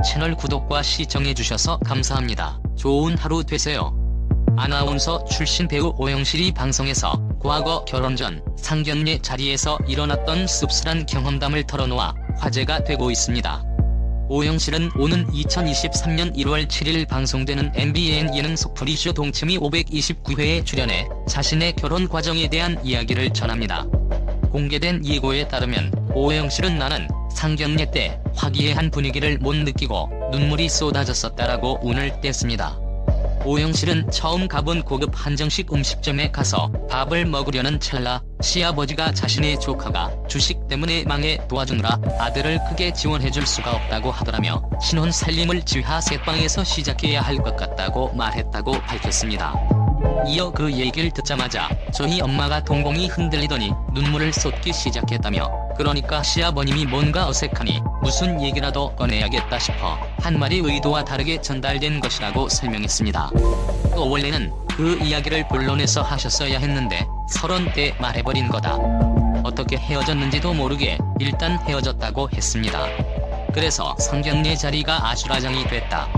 채널 구독과 시청해주셔서 감사합니다. 좋은 하루 되세요. 아나운서 출신 배우 오영실이 방송에서 과거 결혼 전 상견례 자리에서 일어났던 씁쓸한 경험담을 털어놓아 화제가 되고 있습니다. 오영실은 오는 2023년 1월 7일 방송되는 MBN 예능 속풀이쇼 동치미 529회에 출연해 자신의 결혼 과정에 대한 이야기를 전합니다. 공개된 예고에 따르면 오영실은 나는 상견례 때 화기애애한 분위기를 못 느끼고 눈물이 쏟아졌었다라고 운을 뗐습니다. 오영실은 처음 가본 고급 한정식 음식점에 가서 밥을 먹으려는 찰나 시아버지가 자신의 조카가 주식 때문에 망해 도와주느라 아들을 크게 지원해줄 수가 없다고 하더라며 신혼 살림을 지하 새방에서 시작해야 할 것 같다고 말했다고 밝혔습니다. 이어 그 얘기를 듣자마자 저희 엄마가 동공이 흔들리더니 눈물을 쏟기 시작했다며 그러니까 시아버님이 뭔가 어색하니 무슨 얘기라도 꺼내야겠다 싶어 한 말이 의도와 다르게 전달된 것이라고 설명했습니다. 또 원래는 그 이야기를 본론에서 하셨어야 했는데 서론 때 말해버린 거다. 어떻게 헤어졌는지도 모르게 일단 헤어졌다고 했습니다. 그래서 상견례 자리가 아수라장이 됐다.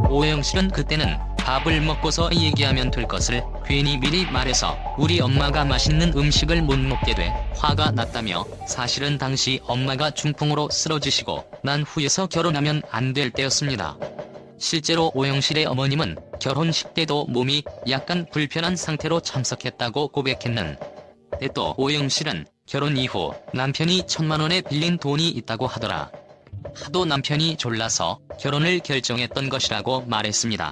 오영실은 그때는 밥을 먹고서 얘기하면 될 것을 괜히 미리 말해서 우리 엄마가 맛있는 음식을 못 먹게 돼 화가 났다며 사실은 당시 엄마가 중풍으로 쓰러지시고 난 후에서 결혼하면 안 될 때였습니다. 실제로 오영실의 어머님은 결혼식 때도 몸이 약간 불편한 상태로 참석했다고 고백했는데 또 오영실은 결혼 이후 남편이 1,000만 원에 빌린 돈이 있다고 하더라. 하도 남편이 졸라서 결혼을 결정했던 것이라고 말했습니다.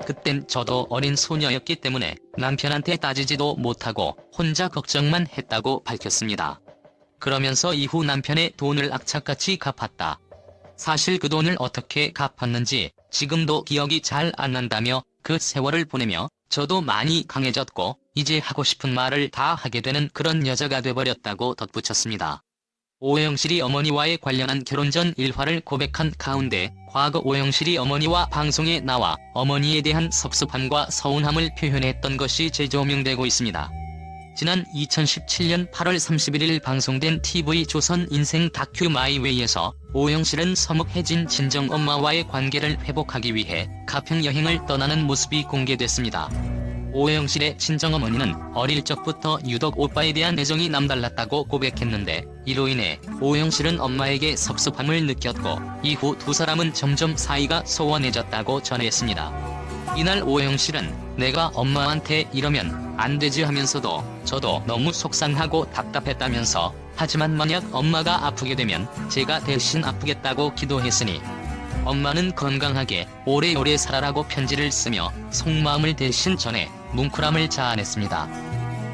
그땐 저도 어린 소녀였기 때문에 남편한테 따지지도 못하고 혼자 걱정만 했다고 밝혔습니다. 그러면서 이후 남편의 돈을 악착같이 갚았다. 사실 그 돈을 어떻게 갚았는지 지금도 기억이 잘 안 난다며 그 세월을 보내며 저도 많이 강해졌고 이제 하고 싶은 말을 다 하게 되는 그런 여자가 돼버렸다고 덧붙였습니다. 오영실이 어머니와의 관련한 결혼 전 일화를 고백한 가운데 과거 오영실이 어머니와 방송에 나와 어머니에 대한 섭섭함과 서운함을 표현했던 것이 재조명되고 있습니다. 지난 2017년 8월 31일 방송된 TV조선 인생 다큐 마이웨이에서 오영실은 서먹해진 친정엄마와의 관계를 회복하기 위해 가평여행을 떠나는 모습이 공개됐습니다. 오영실의 친정어머니는 어릴 적부터 유독 오빠에 대한 애정이 남달랐다고 고백했는데 이로 인해 오영실은 엄마에게 섭섭함을 느꼈고 이후 두 사람은 점점 사이가 소원해졌다고 전했습니다. 이날 오영실은 내가 엄마한테 이러면 안 되지 하면서도 저도 너무 속상하고 답답했다면서 하지만 만약 엄마가 아프게 되면 제가 대신 아프겠다고 기도했으니 엄마는 건강하게 오래오래 살아라고 편지를 쓰며 속마음을 대신 전해 뭉클함을 자아냈습니다.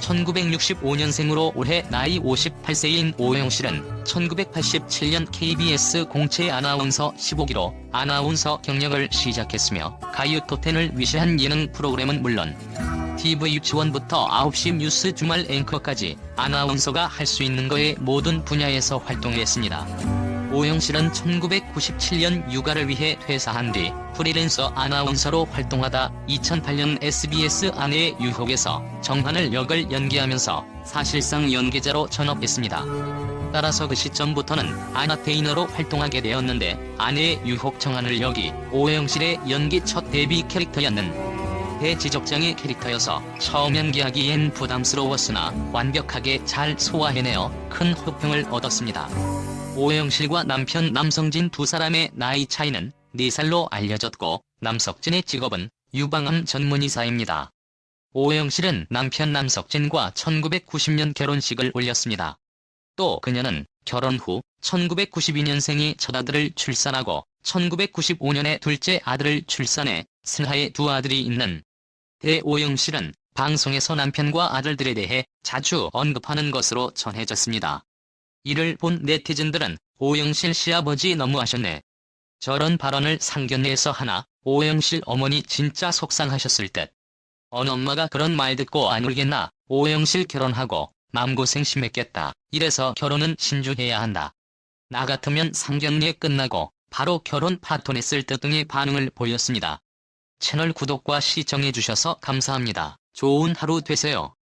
1965년생으로 올해 나이 58세인 오영실은 1987년 KBS 공채 아나운서 15기로 아나운서 경력을 시작했으며 가요 톱10을 위시한 예능 프로그램은 물론 TV 유치원부터 9시 뉴스 주말 앵커까지 아나운서가 할 수 있는 거의 모든 분야에서 활동했습니다. 오영실은 1997년 육아를 위해 퇴사한 뒤 프리랜서 아나운서로 활동하다 2008년 SBS 아내의 유혹에서 정한을 역을 연기하면서 사실상 연기자로 전업했습니다. 따라서 그 시점부터는 아나테이너로 활동하게 되었는데 아내의 유혹 정한을 역이 오영실의 연기 첫 데뷔 캐릭터였는 대지적장의 캐릭터여서 처음 연기하기엔 부담스러웠으나 완벽하게 잘 소화해내어 큰 호평을 얻었습니다. 오영실과 남편 남성진 두 사람의 나이 차이는 4살로 알려졌고 남석진의 직업은 유방암 전문의사입니다. 오영실은 남편 남석진과 1990년 결혼식을 올렸습니다. 또 그녀는 결혼 후 1992년생의 첫 아들을 출산하고 1995년에 둘째 아들을 출산해 슬하에 두 아들이 있는 오영실은 방송에서 남편과 아들들에 대해 자주 언급하는 것으로 전해졌습니다. 이를 본 네티즌들은 오영실 시아버지 너무하셨네. 저런 발언을 상견례에서 하나 오영실 어머니 진짜 속상하셨을 듯. 어느 엄마가 그런 말 듣고 안 울겠나. 오영실 결혼하고 마음고생 심했겠다. 이래서 결혼은 신중해야 한다. 나 같으면 상견례 끝나고 바로 결혼 파토냈을 듯 등의 반응을 보였습니다. 채널 구독과 시청해주셔서 감사합니다. 좋은 하루 되세요.